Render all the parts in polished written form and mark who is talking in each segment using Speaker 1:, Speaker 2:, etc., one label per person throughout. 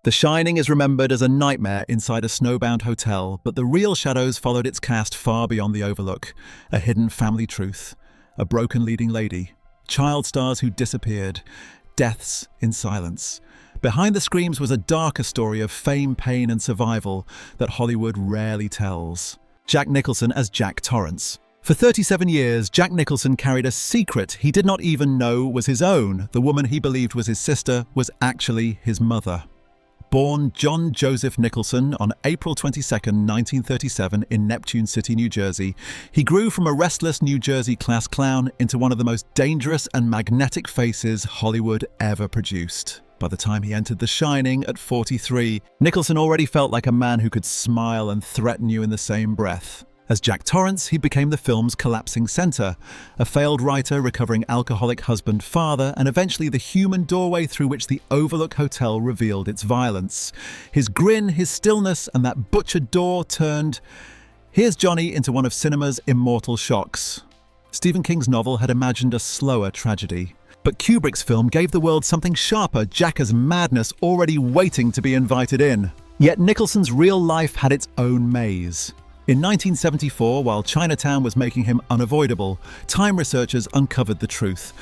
Speaker 1: The Shining is remembered as a nightmare inside a snowbound hotel, but the real shadows followed its cast far beyond the Overlook. A hidden family truth, a broken leading lady, child stars who disappeared, deaths in silence. Behind the screams was a darker story of fame, pain, and survival that Hollywood rarely tells. Jack Nicholson as Jack Torrance. For 37 years, Jack Nicholson carried a secret he did not even know was his own. The woman he believed was his sister was actually his mother. Born John Joseph Nicholson on April 22, 1937 in Neptune City, New Jersey, he grew from a restless New Jersey class clown into one of the most dangerous and magnetic faces Hollywood ever produced. By the time he entered The Shining at 43, Nicholson already felt like a man who could smile and threaten you in the same breath. As Jack Torrance, he became the film's collapsing center, a failed writer, recovering alcoholic husband, father, and eventually the human doorway through which the Overlook Hotel revealed its violence. His grin, his stillness, and that butchered door turned Here's Johnny into one of cinema's immortal shocks. Stephen King's novel had imagined a slower tragedy, but Kubrick's film gave the world something sharper, Jacka's madness already waiting to be invited in. Yet Nicholson's real life had its own maze. In 1974, while Chinatown was making him unavoidable, Time researchers uncovered the truth.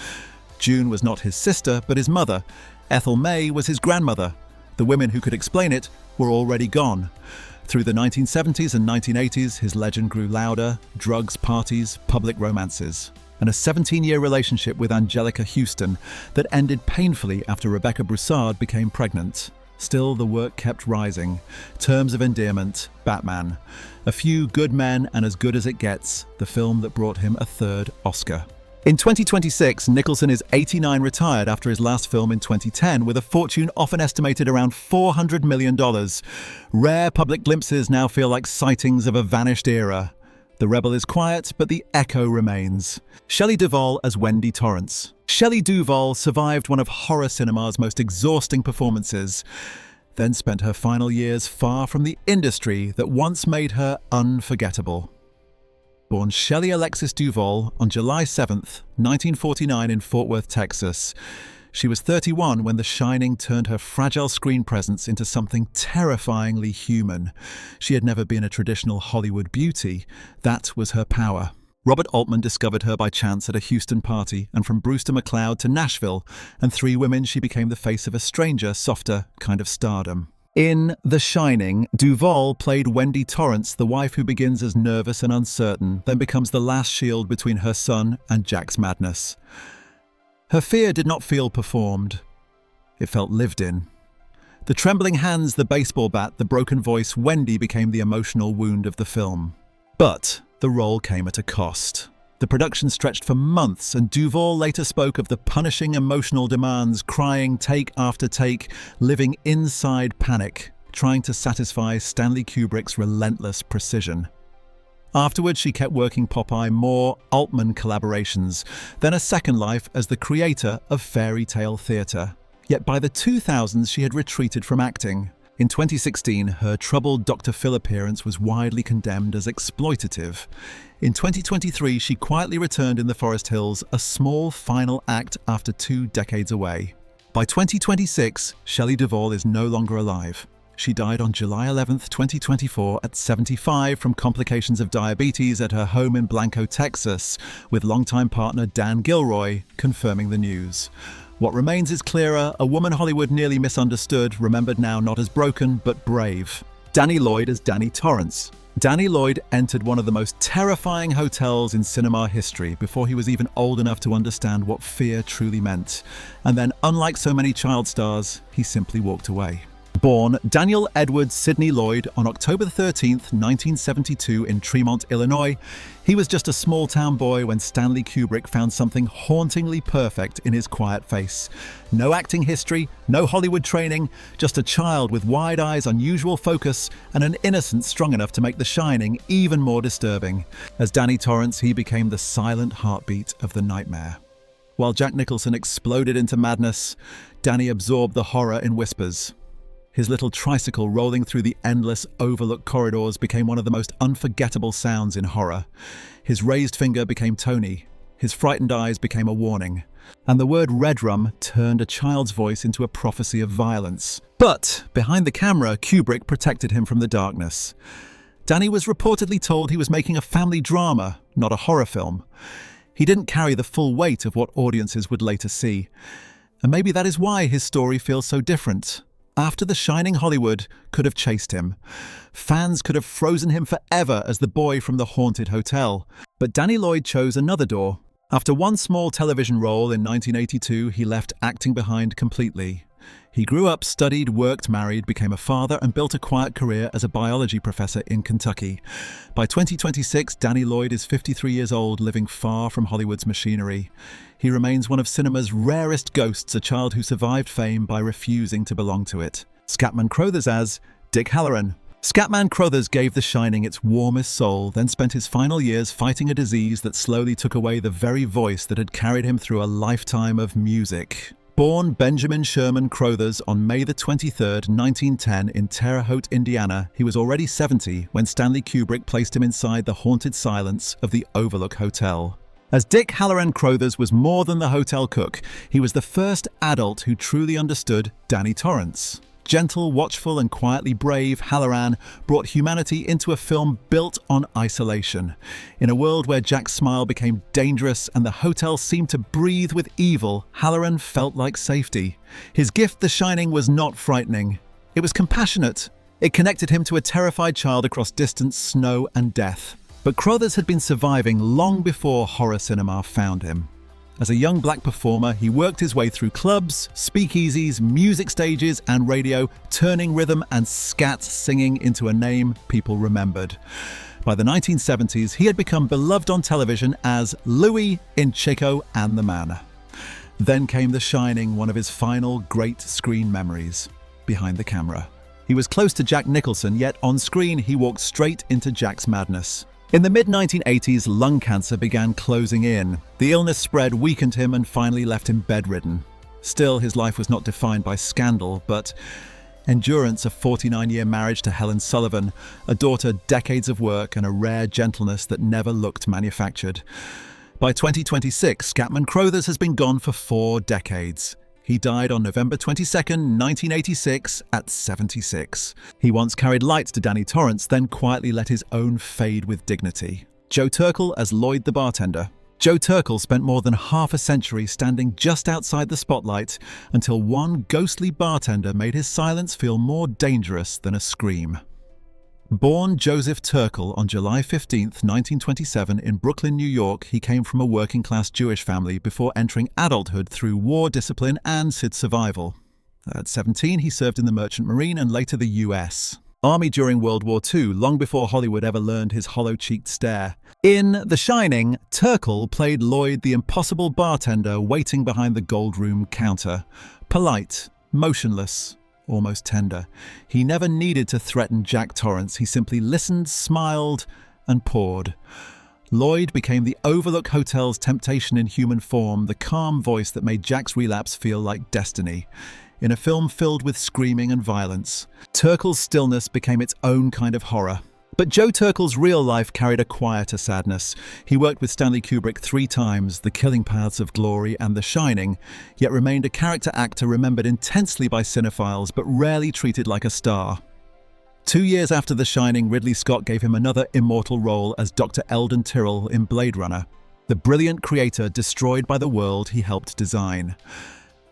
Speaker 1: June was not his sister, but his mother. Ethel May was his grandmother. The women who could explain it were already gone. Through the 1970s and 1980s, his legend grew louder: drugs, parties, public romances, and a 17-year relationship with Angelica Houston that ended painfully after Rebecca Broussard became pregnant. Still, the work kept rising. Terms of Endearment, Batman, A Few Good Men and As Good as It Gets, the film that brought him a third Oscar. In 2026, Nicholson is 89, retired after his last film in 2010, with a fortune often estimated around $400 million. Rare public glimpses now feel like sightings of a vanished era. The rebel is quiet, but the echo remains. Shelley Duvall as Wendy Torrance. Shelley Duvall survived one of horror cinema's most exhausting performances, then spent her final years far from the industry that once made her unforgettable. Born Shelley Alexis Duvall on July 7, 1949 in Fort Worth, Texas, she was 31 when The Shining turned her fragile screen presence into something terrifyingly human. She had never been a traditional Hollywood beauty. That was her power. Robert Altman discovered her by chance at a Houston party, and from Brewster McCloud to Nashville and Three Women, she became the face of a stranger, softer kind of stardom. In The Shining, Duvall played Wendy Torrance, the wife who begins as nervous and uncertain, then becomes the last shield between her son and Jack's madness. Her fear did not feel performed. It felt lived in. The trembling hands, the baseball bat, the broken voice, Wendy became the emotional wound of the film. But the role came at a cost. The production stretched for months, and Duvall later spoke of the punishing emotional demands, crying take after take, living inside panic, trying to satisfy Stanley Kubrick's relentless precision. Afterwards, she kept working Popeye, more Altman collaborations, then a second life as the creator of fairy tale theatre. Yet by the 2000s, she had retreated from acting. In 2016, her troubled Dr. Phil appearance was widely condemned as exploitative. In 2023, she quietly returned in The Forest Hills, a small final act after 2 decades away. By 2026, Shelley Duvall is no longer alive. She died on July 11, 2024 at 75 from complications of diabetes at her home in Blanco, Texas, with longtime partner Dan Gilroy confirming the news. What remains is clearer: a woman Hollywood nearly misunderstood, remembered now not as broken, but brave. Danny Lloyd as Danny Torrance. Danny Lloyd entered one of the most terrifying hotels in cinema history before he was even old enough to understand what fear truly meant. And then, unlike so many child stars, he simply walked away. Born Daniel Edward Sidney Lloyd on October 13, 1972 in Tremont, Illinois, he was just a small-town boy when Stanley Kubrick found something hauntingly perfect in his quiet face. No acting history, no Hollywood training, just a child with wide eyes, unusual focus, and an innocence strong enough to make The Shining even more disturbing. As Danny Torrance, he became the silent heartbeat of the nightmare. While Jack Nicholson exploded into madness, Danny absorbed the horror in whispers. His little tricycle rolling through the endless Overlook corridors became one of the most unforgettable sounds in horror. His raised finger became Tony, His frightened eyes became a warning, and the word red rum turned a child's voice into a prophecy of violence. But behind the camera, Kubrick protected him from the darkness. Danny was reportedly told he was making a family drama, not a horror film. He didn't carry the full weight of what audiences would later see. And maybe that is why his story feels so different. After The Shining, Hollywood could have chased him. Fans could have frozen him forever as the boy from the haunted hotel. But Danny Lloyd chose another door. After one small television role in 1982, he left acting behind completely. He grew up, studied, worked, married, became a father, and built a quiet career as a biology professor in Kentucky. By 2026, Danny Lloyd is 53 years old, living far from Hollywood's machinery. He remains one of cinema's rarest ghosts, a child who survived fame by refusing to belong to it. Scatman Crothers as Dick Halloran. Scatman Crothers gave The Shining its warmest soul, then spent his final years fighting a disease that slowly took away the very voice that had carried him through a lifetime of music. Born Benjamin Sherman Crothers on May 23, 1910 in Terre Haute, Indiana, he was already 70 when Stanley Kubrick placed him inside the haunted silence of the Overlook Hotel. As Dick Halloran Crothers was more than the hotel cook, he was the first adult who truly understood Danny Torrance. Gentle, watchful, and quietly brave, Halloran brought humanity into a film built on isolation. In a world where Jack's smile became dangerous and the hotel seemed to breathe with evil, Halloran felt like safety. His gift, The Shining, was not frightening. It was compassionate. It connected him to a terrified child across distance, snow, and death. But Crothers had been surviving long before horror cinema found him. As a young black performer, he worked his way through clubs, speakeasies, music stages, and radio, turning rhythm and scat singing into a name people remembered. By the 1970s, he had become beloved on television as Louis in Chico and the Man. Then came The Shining, one of his final great screen memories, behind the camera. He was close to Jack Nicholson, yet on screen he walked straight into Jack's madness. In the mid-1980s, lung cancer began closing in. The illness spread, weakened him, and finally left him bedridden. Still, his life was not defined by scandal, but endurance, a 49-year marriage to Helen Sullivan, a daughter, decades of work, and a rare gentleness that never looked manufactured. By 2026, Scatman Crothers has been gone for 4 decades. He died on November 22, 1986, at 76. He once carried lights to Danny Torrance, then quietly let his own fade with dignity. Joe Turkel as Lloyd the bartender. Joe Turkel spent more than half a century standing just outside the spotlight until one ghostly bartender made his silence feel more dangerous than a scream. Born Joseph Turkel on July 15, 1927 in Brooklyn, New York, he came from a working-class Jewish family before entering adulthood through war discipline and SID survival. At 17, he served in the Merchant Marine and later the US Army during World War II, long before Hollywood ever learned his hollow-cheeked stare. In The Shining, Turkel played Lloyd, the impossible bartender waiting behind the gold room counter. Polite, motionless, almost tender. He never needed to threaten Jack Torrance. He simply listened, smiled, and poured. Lloyd became the Overlook Hotel's temptation in human form, the calm voice that made Jack's relapse feel like destiny. In a film filled with screaming and violence, Turkel's stillness became its own kind of horror. But Joe Turkel's real life carried a quieter sadness. He worked with Stanley Kubrick 3 times, The Killing Paths of Glory and The Shining, yet remained a character actor remembered intensely by cinephiles but rarely treated like a star. 2 years after The Shining, Ridley Scott gave him another immortal role as Dr. Eldon Tyrrell in Blade Runner, the brilliant creator destroyed by the world he helped design.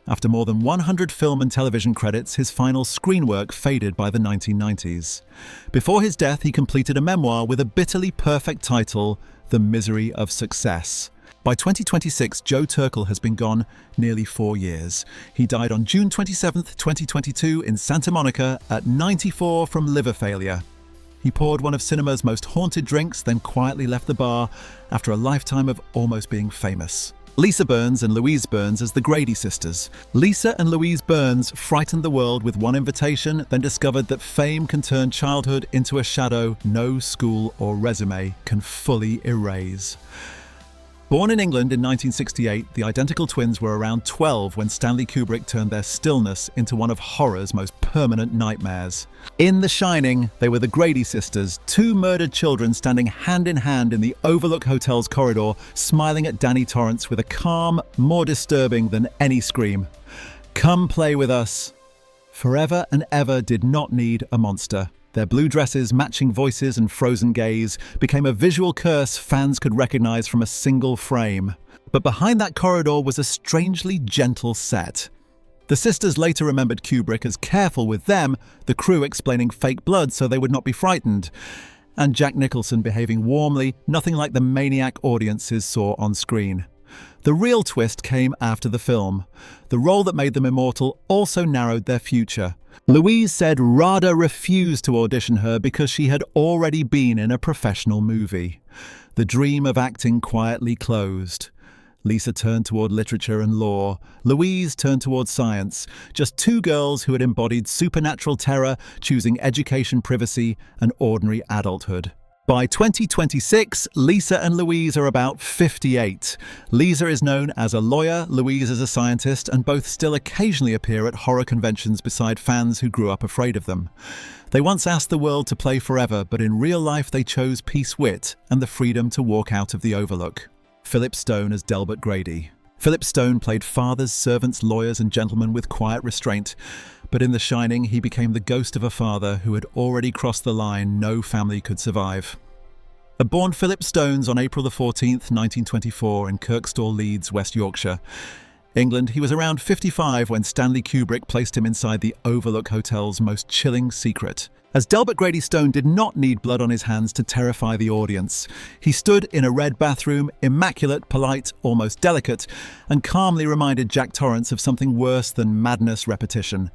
Speaker 1: After more than 100 film and television credits, his final screen work faded by the 1990s. Before his death, he completed a memoir with a bitterly perfect title, The Misery of Success. By 2026, Joe Turkel has been gone nearly 4 years. He died on June 27, 2022 in Santa Monica at 94 from liver failure. He poured one of cinema's most haunted drinks, then quietly left the bar after a lifetime of almost being famous. Lisa Burns and Louise Burns as the Grady sisters. Lisa and Louise Burns frightened the world with one invitation, then discovered that fame can turn childhood into a shadow no school or resume can fully erase. Born in England in 1968, the identical twins were around 12 when Stanley Kubrick turned their stillness into one of horror's most permanent nightmares. In The Shining, they were the Grady sisters, two murdered children standing hand in hand in the Overlook Hotel's corridor, smiling at Danny Torrance with a calm more disturbing than any scream. "Come play with us." Forever and Ever did not need a monster. Their blue dresses, matching voices and frozen gaze became a visual curse fans could recognize from a single frame. But behind that corridor was a strangely gentle set. The sisters later remembered Kubrick as careful with them, the crew explaining fake blood so they would not be frightened, and Jack Nicholson behaving warmly, nothing like the maniac audiences saw on screen. The real twist came after the film. The role that made them immortal also narrowed their future. Louise said Rada refused to audition her because she had already been in a professional movie. The dream of acting quietly closed. Lisa turned toward literature and law. Louise turned toward science. Just two girls who had embodied supernatural terror, choosing education, privacy, and ordinary adulthood. By 2026, Lisa and Louise are about 58. Lisa is known as a lawyer, Louise is a scientist, and both still occasionally appear at horror conventions beside fans who grew up afraid of them. They once asked the world to play forever, but in real life they chose peace, wit, and the freedom to walk out of the Overlook. Philip Stone as Delbert Grady. Philip Stone played fathers, servants, lawyers, and gentlemen with quiet restraint. But in The Shining, he became the ghost of a father who had already crossed the line no family could survive. Born Philip Stones on April 14th, 1924 in Kirkstall, Leeds, West Yorkshire, England, he was around 55 when Stanley Kubrick placed him inside the Overlook Hotel's most chilling secret. As Delbert Grady Stone did not need blood on his hands to terrify the audience. He stood in a red bathroom, immaculate, polite, almost delicate, and calmly reminded Jack Torrance of something worse than madness repetition.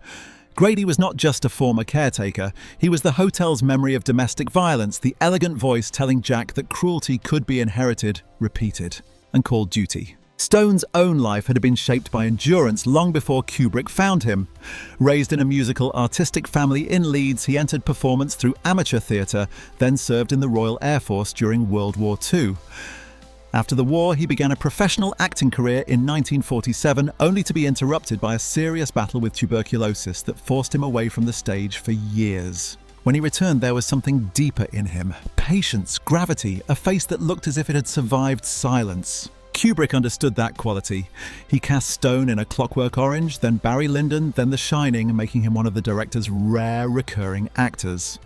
Speaker 1: Grady was not just a former caretaker, he was the hotel's memory of domestic violence, the elegant voice telling Jack that cruelty could be inherited, repeated, and called duty. Stone's own life had been shaped by endurance long before Kubrick found him. Raised in a musical, artistic family in Leeds, he entered performance through amateur theatre, then served in the Royal Air Force during World War II. After the war, he began a professional acting career in 1947, only to be interrupted by a serious battle with tuberculosis that forced him away from the stage for years. When he returned, there was something deeper in him. Patience, gravity, a face that looked as if it had survived silence. Kubrick understood that quality. He cast Stone in A Clockwork Orange, then Barry Lyndon, then The Shining, making him one of the director's rare recurring actors.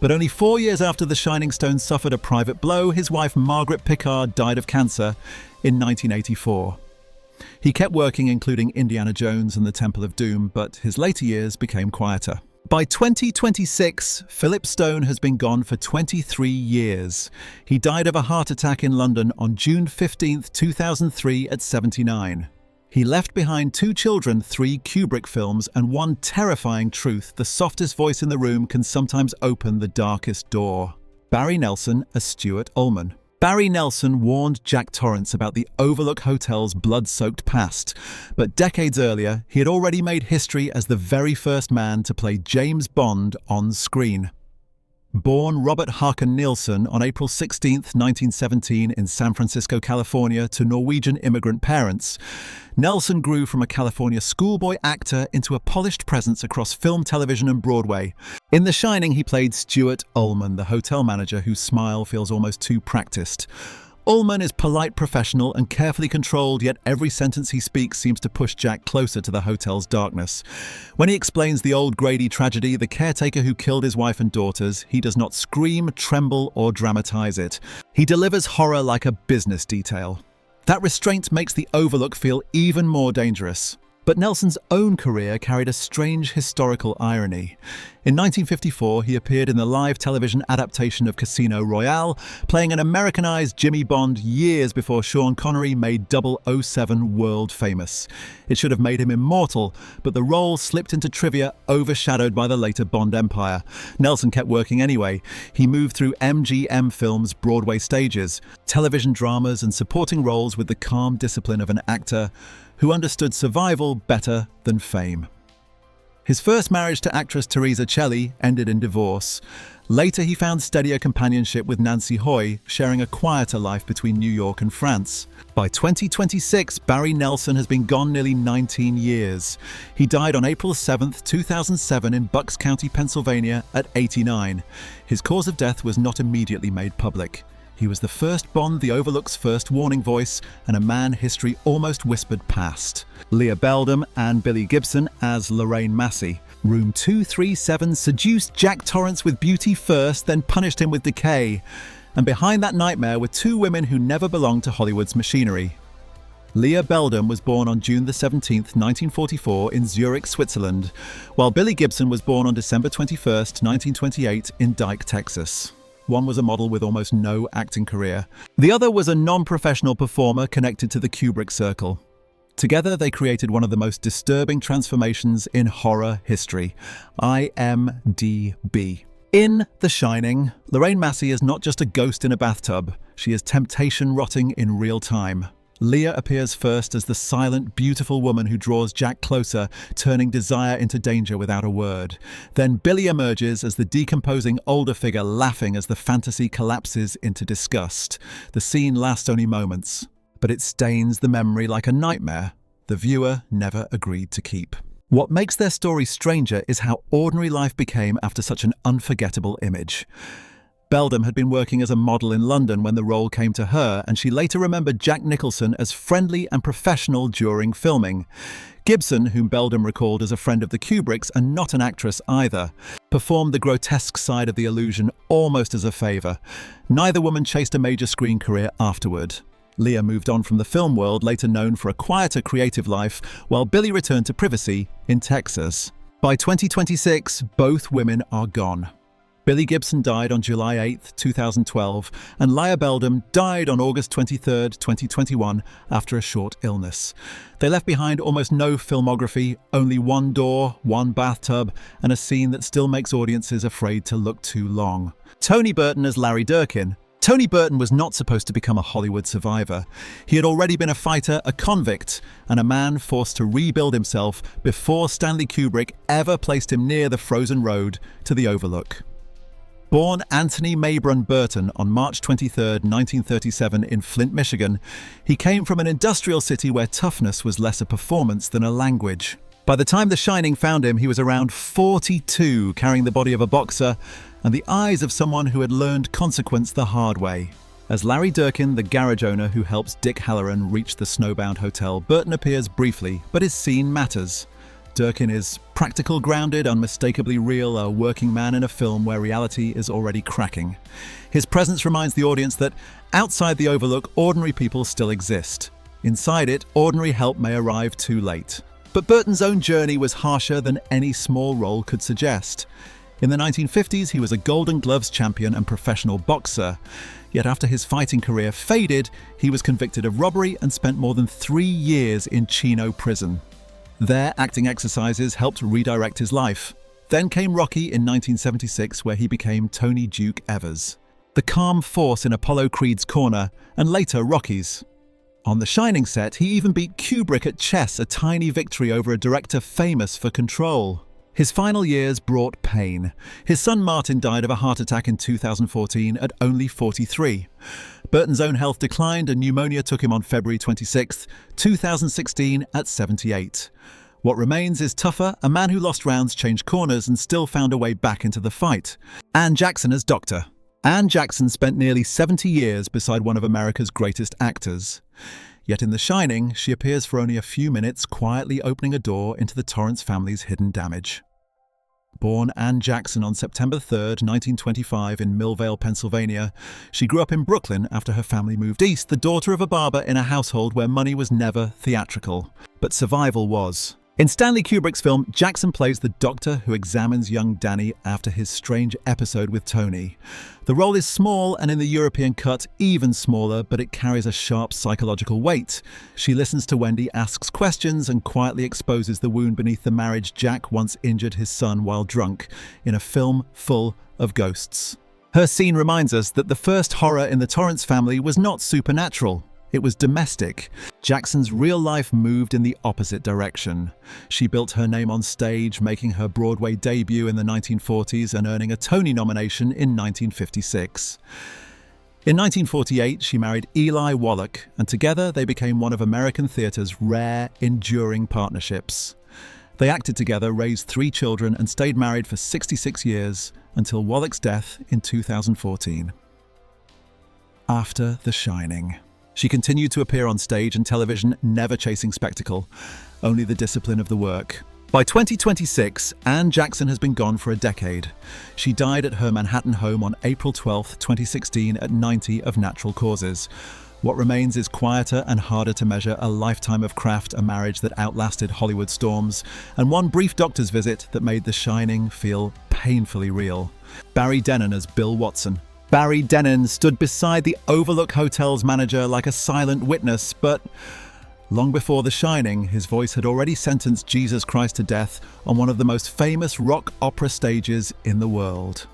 Speaker 1: But only 4 years after The Shining, Stone suffered a private blow. His wife Margaret Pickard died of cancer in 1984. He kept working, including Indiana Jones and the Temple of Doom, but his later years became quieter. By 2026, Philip Stone has been gone for 23 years. He died of a heart attack in London on June 15, 2003 at 79. He left behind 2 children, 3 Kubrick films, and one terrifying truth: the softest voice in the room can sometimes open the darkest door. Barry Nelson as Stuart Ullman. Barry Nelson warned Jack Torrance about the Overlook Hotel's blood-soaked past, but decades earlier, he had already made history as the very first man to play James Bond on screen. Born Robert Harkin Nielsen on April 16, 1917 in San Francisco, California, to Norwegian immigrant parents, Nelson grew from a California schoolboy actor into a polished presence across film, television and Broadway. In The Shining, he played Stuart Ullman, the hotel manager whose smile feels almost too practiced. Ullman is polite, professional and carefully controlled, yet every sentence he speaks seems to push Jack closer to the hotel's darkness. When he explains the old Grady tragedy, the caretaker who killed his wife and daughters, he does not scream, tremble or dramatize it. He delivers horror like a business detail. That restraint makes the Overlook feel even more dangerous. But Nelson's own career carried a strange historical irony. In 1954, he appeared in the live television adaptation of Casino Royale, playing an Americanized Jimmy Bond years before Sean Connery made 007 world famous. It should have made him immortal, but the role slipped into trivia, overshadowed by the later Bond empire. Nelson kept working anyway. He moved through MGM Films' Broadway stages, television dramas and supporting roles with the calm discipline of an actor who understood survival better than fame. His first marriage to actress Teresa Shelley ended in divorce. Later, he found steadier companionship with Nancy Hoy, sharing a quieter life between New York and France. By 2026, Barry Nelson has been gone nearly 19 years. He died on April 7, 2007 in Bucks County, Pennsylvania at 89. His cause of death was not immediately made public. He was the first Bond the Overlook's first warning voice, and a man history almost whispered past. Leah Beldam and Billie Gibson as Lorraine Massey. Room 237 seduced Jack Torrance with beauty first, then punished him with decay. And behind that nightmare were two women who never belonged to Hollywood's machinery. Leah Beldam was born on June 17, 1944 in Zurich, Switzerland, while Billie Gibson was born on December 21, 1928 in Dike, Texas. One was a model with almost no acting career. The other was a non-professional performer connected to the Kubrick circle. Together, they created one of the most disturbing transformations in horror history, IMDb. In The Shining, Lorraine Massey is not just a ghost in a bathtub, she is temptation rotting in real time. Leah appears first as the silent, beautiful woman who draws Jack closer, turning desire into danger without a word. Then Billie emerges as the decomposing older figure, laughing as the fantasy collapses into disgust. The scene lasts only moments, but it stains the memory like a nightmare the viewer never agreed to keep. What makes their story stranger is how ordinary life became after such an unforgettable image. Beldam had been working as a model in London when the role came to her, and she later remembered Jack Nicholson as friendly and professional during filming. Gibson, whom Beldam recalled as a friend of the Kubricks and not an actress either, performed the grotesque side of the illusion almost as a favour. Neither woman chased a major screen career afterward. Leah moved on from the film world, later known for a quieter creative life, while Billie returned to privacy in Texas. By 2026, both women are gone. Billie Gibson died on July 8, 2012, and Leah Beldam died on August 23, 2021, after a short illness. They left behind almost no filmography, only one door, one bathtub, and a scene that still makes audiences afraid to look too long. Tony Burton as Larry Durkin. Tony Burton was not supposed to become a Hollywood survivor. He had already been a fighter, a convict, and a man forced to rebuild himself before Stanley Kubrick ever placed him near the frozen road to the Overlook. Born Anthony Maybrun Burton on March 23, 1937 in Flint, Michigan, he came from an industrial city where toughness was less a performance than a language. By the time The Shining found him, he was around 42, carrying the body of a boxer and the eyes of someone who had learned consequence the hard way. As Larry Durkin, the garage owner who helps Dick Halloran reach the snowbound hotel, Burton appears briefly, but his scene matters. Durkin is practical, grounded, unmistakably real, a working man in a film where reality is already cracking. His presence reminds the audience that outside the Overlook, ordinary people still exist. Inside it, ordinary help may arrive too late. But Burton's own journey was harsher than any small role could suggest. In the 1950s, he was a Golden Gloves champion and professional boxer. Yet after his fighting career faded, he was convicted of robbery and spent more than 3 years in Chino prison. There, acting exercises helped redirect his life. Then came Rocky in 1976, where he became Tony Duke Evers, the calm force in Apollo Creed's corner, and later Rocky's. On The Shining set, he even beat Kubrick at chess, a tiny victory over a director famous for control. His final years brought pain. His son Martin died of a heart attack in 2014 at only 43. Burton's own health declined and pneumonia took him on February 26, 2016 at 78. What remains is tougher, a man who lost rounds, changed corners and still found a way back into the fight. Anne Jackson as Doctor. Anne Jackson spent nearly 70 years beside one of America's greatest actors. Yet in The Shining, she appears for only a few minutes, quietly opening a door into the Torrance family's hidden damage. Born Anne Jackson on September 3, 1925 in Millvale, Pennsylvania, she grew up in Brooklyn after her family moved east, the daughter of a barber in a household where money was never theatrical. But survival was. In Stanley Kubrick's film, Jackson plays the doctor who examines young Danny after his strange episode with Tony. The role is small and in the European cut even smaller, but it carries a sharp psychological weight. She listens to Wendy, asks questions, and quietly exposes the wound beneath the marriage Jack once injured his son while drunk, in a film full of ghosts. Her scene reminds us that the first horror in the Torrance family was not supernatural. It was domestic. Jackson's real life moved in the opposite direction. She built her name on stage, making her Broadway debut in the 1940s and earning a Tony nomination in 1956. In 1948, she married Eli Wallach, and together they became one of American theatre's rare, enduring partnerships. They acted together, raised 3 children, and stayed married for 66 years until Wallach's death in 2014. After The Shining. She continued to appear on stage and television, never chasing spectacle, only the discipline of the work. By 2026, Anne Jackson has been gone for a decade. She died at her Manhattan home on April 12, 2016 at 90 of natural causes. What remains is quieter and harder to measure, a lifetime of craft, a marriage that outlasted Hollywood storms, and one brief doctor's visit that made The Shining feel painfully real. Barry Dennen as Bill Watson. Barry Dennen stood beside the Overlook Hotel's manager like a silent witness, but long before The Shining, his voice had already sentenced Jesus Christ to death on one of the most famous rock opera stages in the world.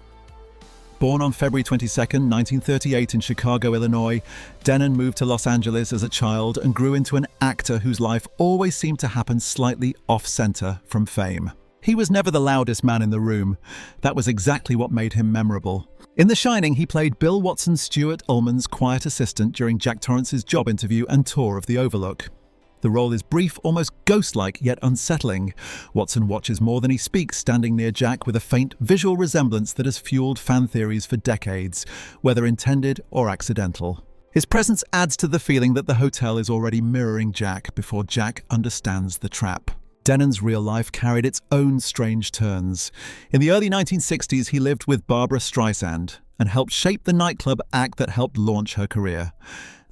Speaker 1: Born on February 22, 1938 in Chicago, Illinois, Dennen moved to Los Angeles as a child and grew into an actor whose life always seemed to happen slightly off-center from fame. He was never the loudest man in the room. That was exactly what made him memorable. In The Shining, he played Bill Watson Stuart Ullman's quiet assistant during Jack Torrance's job interview and tour of the Overlook. The role is brief, almost ghost-like, yet unsettling. Watson watches more than he speaks, standing near Jack with a faint visual resemblance that has fueled fan theories for decades, whether intended or accidental. His presence adds to the feeling that the hotel is already mirroring Jack before Jack understands the trap. Dennen's real life carried its own strange turns. In the early 1960s, he lived with Barbra Streisand and helped shape the nightclub act that helped launch her career.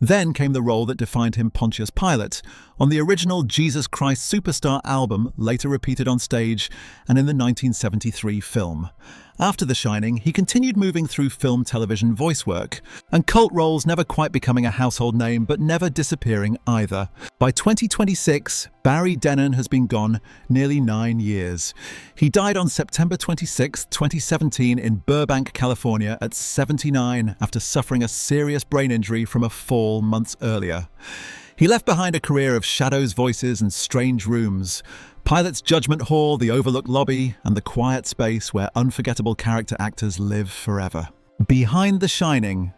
Speaker 1: Then came the role that defined him, Pontius Pilate, on the original Jesus Christ Superstar album, later repeated on stage, and in the 1973 film. After The Shining, he continued moving through film, television, voice work, and cult roles never quite becoming a household name, but never disappearing either. By 2026, Barry Dennen has been gone nearly 9 years. He died on September 26, 2017 in Burbank, California at 79 after suffering a serious brain injury from a fall months earlier. He left behind a career of shadows, voices, and strange rooms. Pilate's Judgment Hall, the Overlook lobby, and the quiet space where unforgettable character actors live forever. Behind The Shining,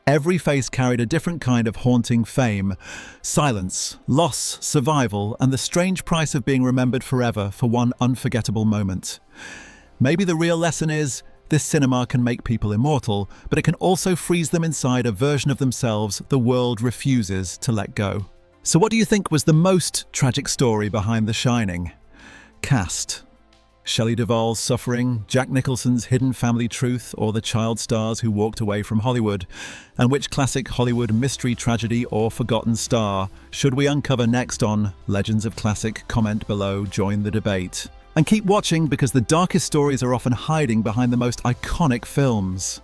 Speaker 1: every face carried a different kind of haunting fame. Silence, loss, survival, and the strange price of being remembered forever for one unforgettable moment. Maybe the real lesson is, this cinema can make people immortal, but it can also freeze them inside a version of themselves the world refuses to let go. So what do you think was the most tragic story behind The Shining? Cast. Shelley Duvall's suffering, Jack Nicholson's hidden family truth, or the child stars who walked away from Hollywood? And which classic Hollywood mystery tragedy or forgotten star should we uncover next on Legends of Classic? Comment below, join the debate. And keep watching because the darkest stories are often hiding behind the most iconic films.